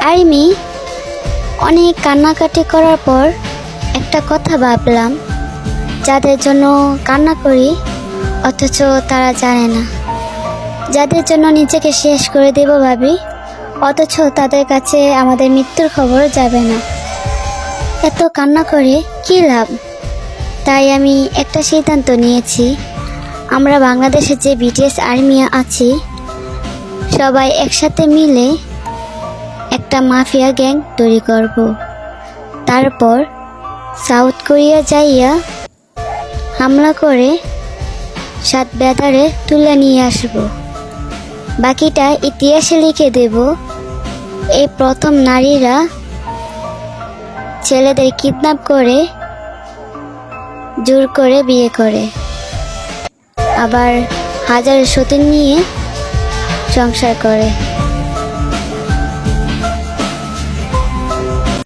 আমি অনেক কান্নাকাটি করার পর একটা কথা ভাবলাম, যাদের জন্য কান্না করি অথচ তারা জানে না, যাদের জন্য নিজেকে শেষ করে দেব ভাবি অথচ তাদের কাছে আমাদের মৃত্যুর খবর যাবে না। এত কান্না করে কী লাভ? তাই আমি একটা সিদ্ধান্ত নিয়েছি, আমরা বাংলাদেশে যে বিটিএস আর্মি আছি সবাই একসাথে মিলে একটা মাফিয়া গ্যাং তৈরি করব। তারপর সাউথ কোরিয়া যাইয়া হামলা করে 7 ব্যাটারে তুলে নিয়ে আসব। বাকিটা ইতিহাসে লিখে দেব, এই প্রথম নারীরা ছেলেদের কিডন্যাপ করে জোর করে বিয়ে করে আবার হাজার সতীন নিয়ে সংসার করে।